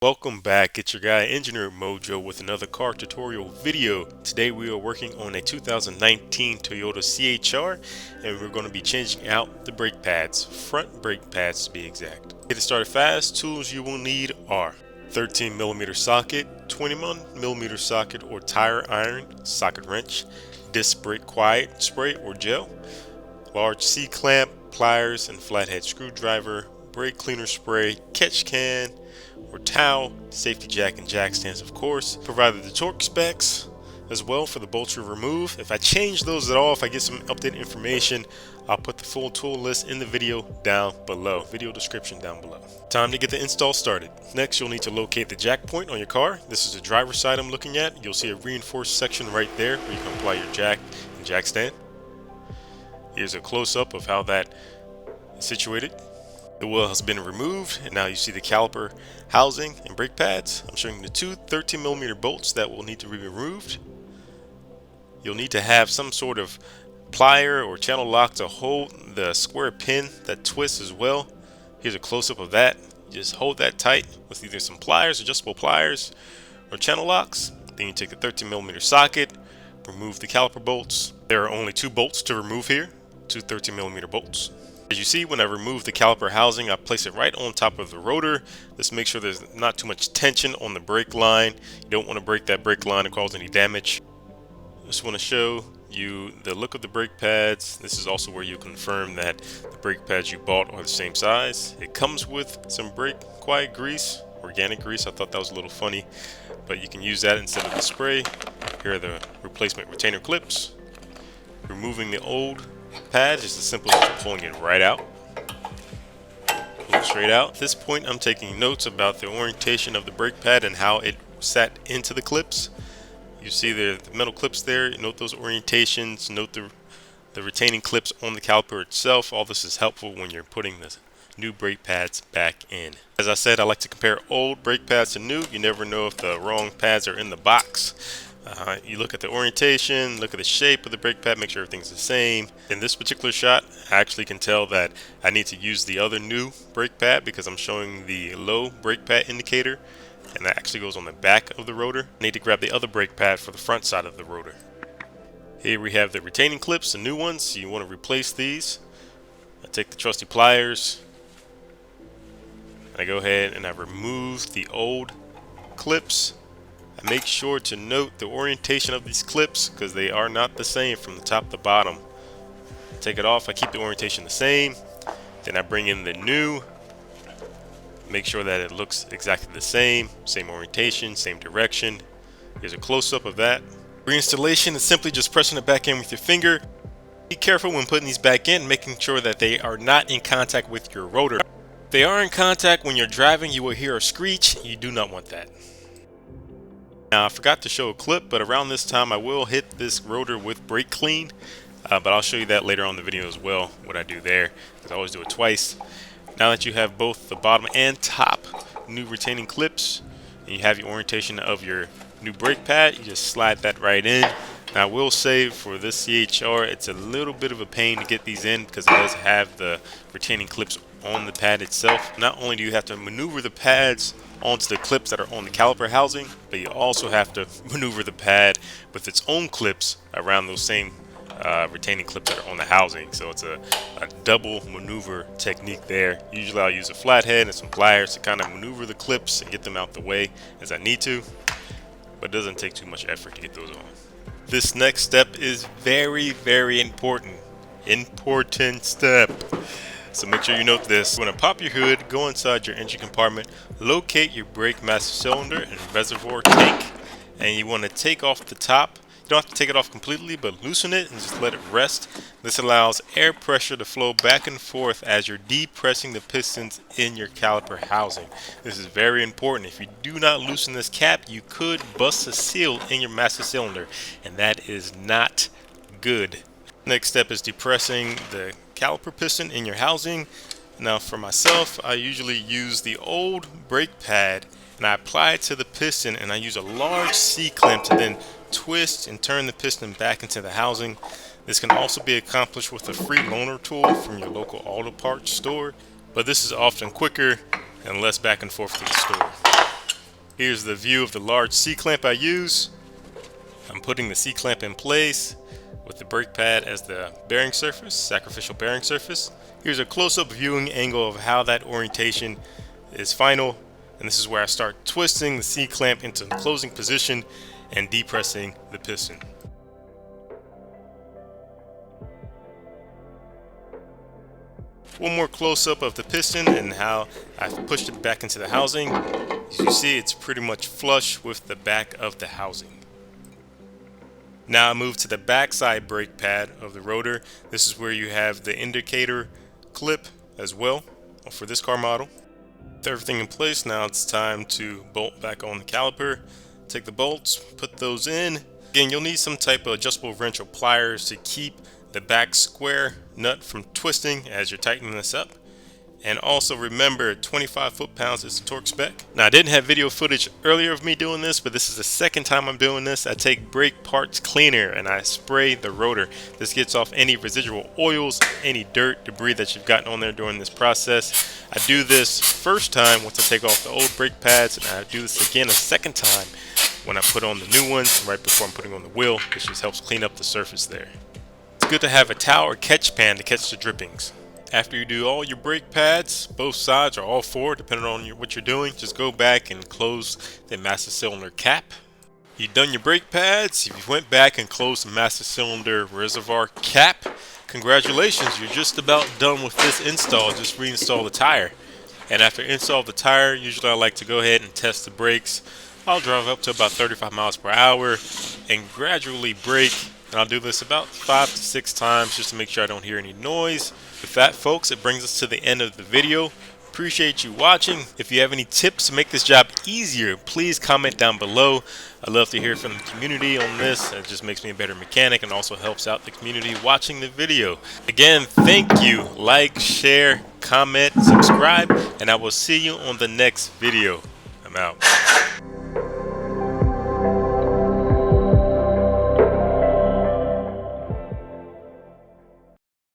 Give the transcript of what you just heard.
Welcome back, it's your guy Engineer Mojo with another car tutorial video. Today we are working on a 2019 Toyota CHR and we're going to be changing out the brake pads, front brake pads to be exact. To get it started fast, tools you will need are 13mm socket, 21mm socket or tire iron, socket wrench, disc brake quiet spray or gel, large C-clamp, pliers and flathead screwdriver, brake cleaner spray, catch can or towel, safety jack and jack stands of course. Provided the torque specs as well for the bolts to remove. If I change those at all, if I get some updated information, I'll put the full tool list in the video down below, video description down below. Time to get the install started. Next, you'll need to locate the jack point on your car. This is the driver's side I'm looking at. You'll see a reinforced section right there where you can apply your jack and jack stand. Here's a close-up of how that is situated. The wheel has been removed and now you see the caliper housing and brake pads. I'm showing the two 13mm bolts that will need to be removed. You'll need to have some sort of plier or channel lock to hold the square pin that twists as well. Here's a close-up of that. Just hold that tight with either some pliers, adjustable pliers, or channel locks. Then you take the 13mm socket, remove the caliper bolts. There are only two bolts to remove here, two 13mm bolts. As you see, when I remove the caliper housing, I place it right on top of the rotor. Let's make sure there's not too much tension on the brake line. You don't want to break that brake line and cause any damage. Just want to show you the look of the brake pads. This is also where you confirm that the brake pads you bought are the same size. It comes with some brake quiet grease, organic grease. I thought that was a little funny, but you can use that instead of the spray. Here are the replacement retainer clips. Removing the old pad is as simple as pulling it right out. Pull it straight out. At this point, I'm taking notes about the orientation of the brake pad and how it sat into the clips. You see the metal clips there. Note those orientations. Note the retaining clips on the caliper itself. All this is helpful when you're putting the new brake pads back in. As I said, I like to compare old brake pads to new. You never know if the wrong pads are in the box. You look at the orientation, look at the shape of the brake pad, make sure everything's the same. In this particular shot, I actually can tell that I need to use the other new brake pad because I'm showing the low brake pad indicator, and that actually goes on the back of the rotor. I need to grab the other brake pad for the front side of the rotor. Here we have the retaining clips, the new ones. So you want to replace these. I take the trusty pliers, and I go ahead and I remove the old clips. I make sure to note the orientation of these clips because they are not the same from the top to bottom. Take it off, I keep the orientation the same. Then I bring in the new. Make sure that it looks exactly the same orientation, same direction. Here's a close-up of that. Reinstallation is simply just pressing it back in with your finger. Be careful when putting these back in, making sure that they are not in contact with your rotor. If they are in contact when you're driving, you will hear a screech. You do not want that. Now I forgot to show a clip, but around this time I will hit this rotor with brake clean, but I'll show you that later on in the video as well, what I do there, because I always do it twice. Now that you have both the bottom and top new retaining clips, and you have your orientation of your new brake pad, you just slide that right in. Now I will say for this CHR, it's a little bit of a pain to get these in because it does have the retaining clips on the pad itself. Not only do you have to maneuver the pads onto the clips that are on the caliper housing, but you also have to maneuver the pad with its own clips around those same retaining clips that are on the housing. So it's a double maneuver technique there. Usually I'll use a flathead and some pliers to kind of maneuver the clips and get them out the way as I need to, but it doesn't take too much effort to get those on. This next step is very, very important. Important step. So make sure you note this. When you pop your hood, go inside your engine compartment, locate your brake master cylinder and reservoir tank, and you want to take off the top. You don't have to take it off completely, but loosen it and just let it rest. This allows air pressure to flow back and forth as you're depressing the pistons in your caliper housing. This is very important. If you do not loosen this cap, you could bust a seal in your master cylinder, and that is not good. Next step is depressing the caliper piston in your housing. Now for myself, I usually use the old brake pad and I apply it to the piston, and I use a large C-clamp to then twist and turn the piston back into the housing. This can also be accomplished with a free loaner tool from your local auto parts store, but this is often quicker and less back and forth to the store. Here's the view of the large C-clamp I use. I'm putting the C-clamp in place with the brake pad as the bearing surface, sacrificial bearing surface. Here's a close-up viewing angle of how that orientation is final, and this is where I start twisting the C-clamp into the closing position and depressing the piston. One more close-up of the piston and how I've pushed it back into the housing. As you see, it's pretty much flush with the back of the housing. Now I move to the backside brake pad of the rotor. This is where you have the indicator clip as well for this car model. With everything in place, now it's time to bolt back on the caliper. Take the bolts, put those in. Again, you'll need some type of adjustable wrench or pliers to keep the back square nut from twisting as you're tightening this up. And also remember, 25 foot-pounds is the torque spec. Now, I didn't have video footage earlier of me doing this, but this is the second time I'm doing this. I take brake parts cleaner and I spray the rotor. This gets off any residual oils, any dirt, debris that you've gotten on there during this process. I do this first time once I take off the old brake pads, and I do this again a second time when I put on the new ones right before I'm putting on the wheel. This just helps clean up the surface there. It's good to have a towel or catch pan to catch the drippings. After you do all your brake pads, both sides or all four, depending on what you're doing, just go back and close the master cylinder cap. You've done your brake pads, if you went back and closed the master cylinder reservoir cap, congratulations, you're just about done with this install. Just reinstall the tire. And after install the tire, usually I like to go ahead and test the brakes. I'll drive up to about 35 miles per hour and gradually brake. And I'll do this about 5 to 6 times just to make sure I don't hear any noise. With that, folks, it brings us to the end of the video. Appreciate you watching. If you have any tips to make this job easier, please comment down below. I'd love to hear from the community on this. It just makes me a better mechanic and also helps out the community watching the video. Again, thank you. Like, share, comment, subscribe, and I will see you on the next video. I'm out.